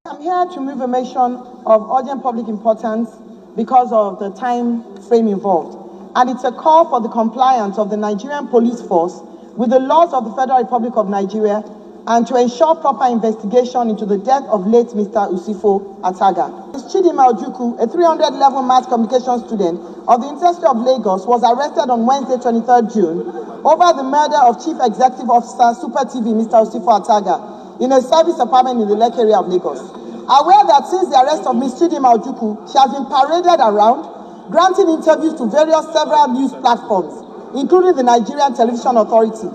I'm here to move a motion of urgent public importance because of the time frame involved. And it's a call for the compliance of the Nigerian police force with the laws of the Federal Republic of Nigeria and to ensure proper investigation into the death of late Mr. Usifo Ataga. Ms. Chidinma Ojukwu, a 300-level mass communication student of the University of Lagos, was arrested on Wednesday, 23rd June, over the murder of Chief Executive Officer, Super TV, Mr. Usifo Ataga, in a service apartment in the Lekki area of Lagos. Aware that since the arrest of Ms. Chidinma Ojukwu, she has been paraded around, granting interviews to several news platforms, including the Nigerian Television Authority,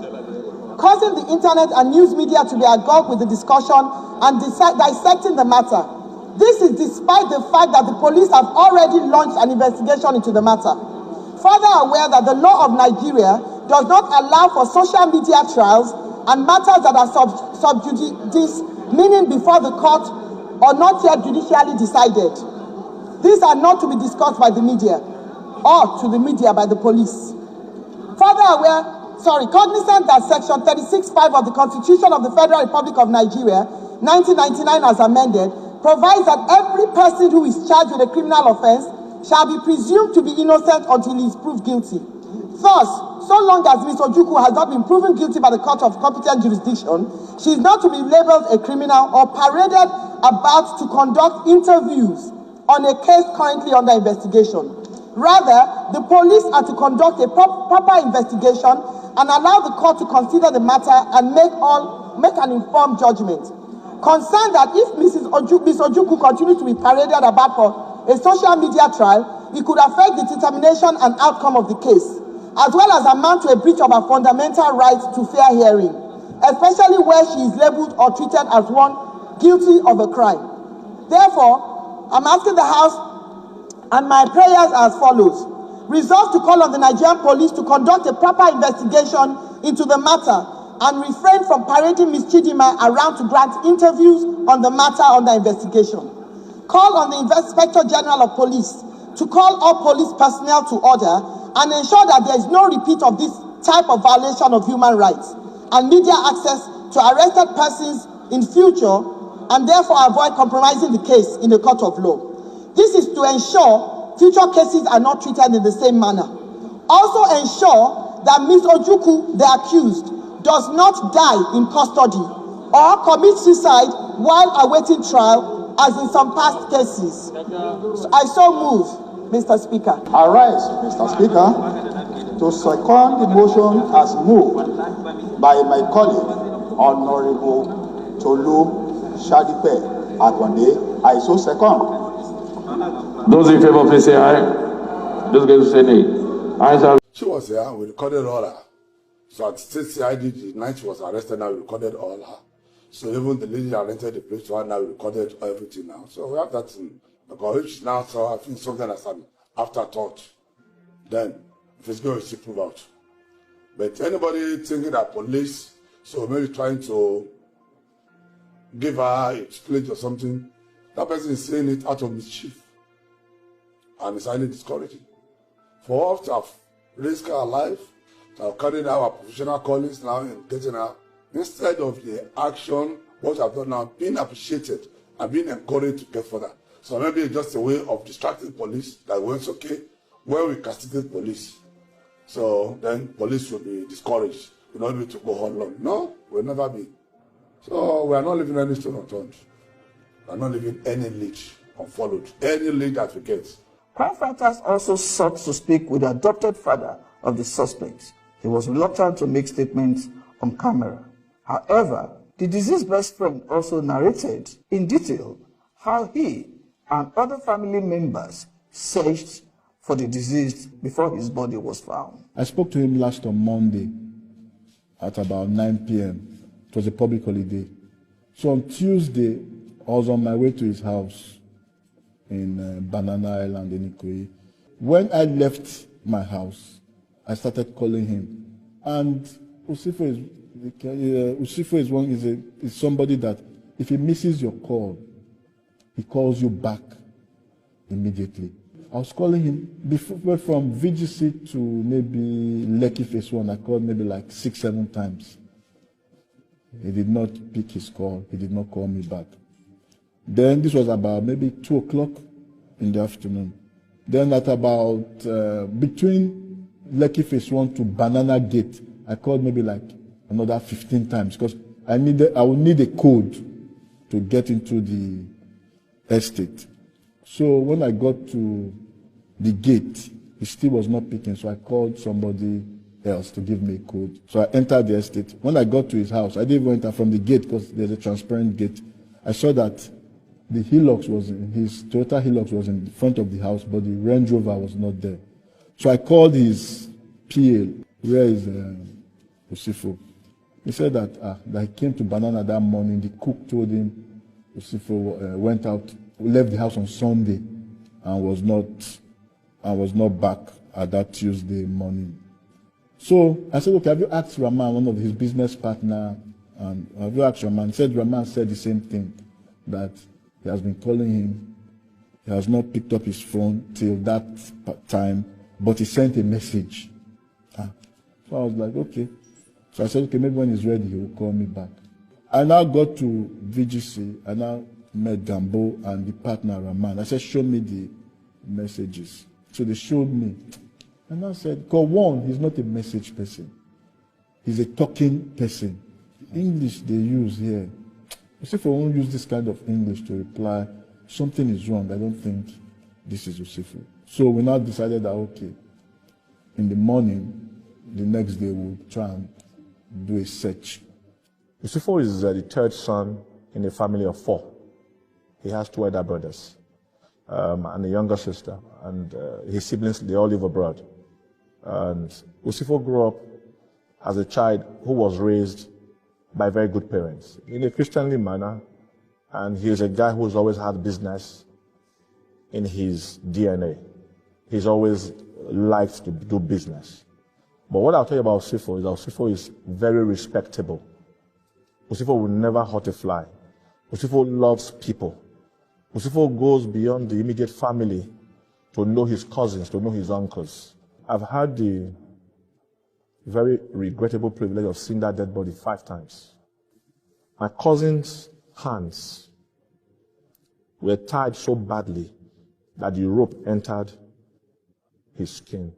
causing the internet and news media to be agog with the discussion and dissecting the matter. This is despite the fact that the police have already launched an investigation into the matter. Further aware that the law of Nigeria does not allow for social media trials and matters that are sub judice, meaning before the court or not yet judicially decided. These are not to be discussed by the media or to the media by the police. Cognizant that Section 36(5) of the Constitution of the Federal Republic of Nigeria, 1999 as amended, provides that every person who is charged with a criminal offense shall be presumed to be innocent until he is proved guilty. Thus, so long as Ms. Ojukwu has not been proven guilty by the court of competent jurisdiction, she is not to be labeled a criminal or paraded about to conduct interviews on a case currently under investigation. Rather, the police are to conduct a proper investigation and allow the court to consider the matter and make an informed judgment. Concerned that if Ms. Ojukwu continues to be paraded about for a social media trial, it could affect the determination and outcome of the case, as well as amount to a breach of her fundamental right to fair hearing, especially where she is labeled or treated as one guilty of a crime. Therefore, I'm asking the House and my prayers as follows. Resolve to call on the Nigerian police to conduct a proper investigation into the matter and refrain from parading Ms. Chidinma around to grant interviews on the matter under investigation. Call on the Inspector General of Police to call all police personnel to order and ensure that there is no repeat of this type of violation of human rights and media access to arrested persons in future, and therefore avoid compromising the case in the court of law. This is to ensure future cases are not treated in the same manner. Also ensure that Ms. Ojukwu, the accused, does not die in custody or commit suicide while awaiting trial, as in some past cases. I so move, Mr. Speaker. I rise, Mr. Speaker, to second the motion as moved by my colleague, Honorable Tolupe. I so second. Those in favor, please say aye. Those against say nay. She was here, we recorded all her. So at State CID, the night she was arrested, now we recorded all her. So even the lady that rented the place to her, now we recorded everything now. So we have that thing. Because if she now saw, I think something as an afterthought, then if it's going to prove out. But anybody thinking that police, so maybe trying to give her a split or something, that person is saying it out of mischief. And it's highly discouraging. For us to have risked our life, to have carried out our professional callings now and getting her, instead of the action, what we have done now, being appreciated and being encouraged to get further. So maybe it's just a way of distracting police that when it's okay, when we castigate police, so then police will be discouraged. We don't need to go on long. No, we'll never be. So we are not leaving any stone unturned. We are not leaving any lead unfollowed. Any lead that we get. Crime fighters also sought to speak with the adopted father of the suspect. He was reluctant to make statements on camera. However, the deceased best friend also narrated in detail how he and other family members searched for the deceased before his body was found. I spoke to him last on Monday at about 9 p.m. It was a public holiday. So on Tuesday, I was on my way to his house in Banana Island in Ikoyi. When I left my house, I started calling him. And Usifo is somebody that if he misses your call, he calls you back immediately. I was calling him before from VGC to maybe Lekki Phase 1. I called maybe like 6-7 times. He did not pick his call. He did not call me back. Then this was about maybe 2 o'clock in the afternoon. Then at about between Lekki Phase 1 to Banana Gate, I called maybe like another 15 times because I would need a code to get into the estate. So when I got to the gate, he still was not picking, so I called somebody else to give me a code. So I entered the estate. When I got to his house, I didn't even enter from the gate because there's a transparent gate. I saw that the Hilux his Toyota Hilux was in front of the house, but the Range Rover was not there. So I called his PA, where is Osifo. He said that he came to Banana that morning. The cook told him Osifo went out, left the house on Sunday, and was not back at that Tuesday morning. So I said, okay, have you asked Rahman, one of his business partner, and have you asked Rahman? He said Rahman said the same thing, that he has been calling him. He has not picked up his phone till that time, but he sent a message. So I was like, okay. So I said, okay, maybe when he's ready, he will call me back. I now got to VGC. I now met Gambo and the partner, Rahman. I said, show me the messages. So they showed me. And I said, because one, he's not a message person. He's a talking person. English they use here. You see, if I won't use this kind of English to reply, something is wrong. I don't think this is Usifu. So we now decided that, okay, in the morning, the next day, we'll try and do a search. Usifu is the third son in a family of 4. He has 2 elder brothers and a younger sister. And his siblings, they all live abroad. And Usifu grew up as a child who was raised by very good parents in a Christianly manner. And he is a guy who's always had business in his DNA. He's always liked to do business. But what I'll tell you about Usifu is that Usifu is very respectable. Usifu will never hurt a fly. Usifu loves people. Usifu goes beyond the immediate family to know his cousins, to know his uncles. I've had the very regrettable privilege of seeing that dead body 5 times. My cousin's hands were tied so badly that the rope entered his skin.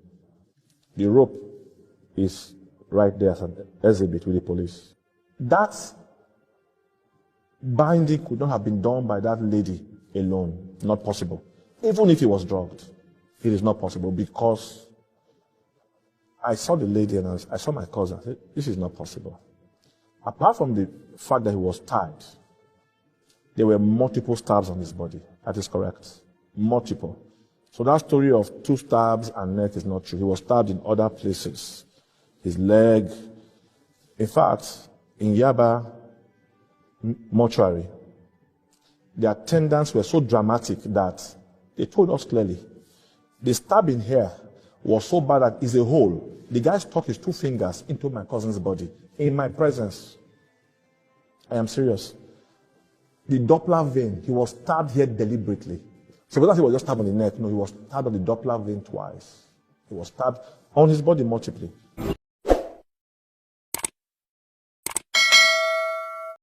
The rope is right there as an exhibit with the police. That binding could not have been done by that lady alone. Not possible. Even if he was drugged, it is not possible because I saw the lady and I saw my cousin. I said, this is not possible. Apart from the fact that he was tied, there were multiple stabs on his body. That is correct. Multiple. So that story of 2 stabs and neck is not true. He was stabbed in other places. His leg. In fact, in Yaba mortuary, the attendants were so dramatic that they told us clearly, the stabbing here was so bad that it's a hole. The guy stuck his 2 fingers into my cousin's body in my presence. I am serious. The Doppler vein, he was stabbed here deliberately. So whether he was just stabbed on the neck, no, he was stabbed on the Doppler vein twice. He was stabbed on his body multiply.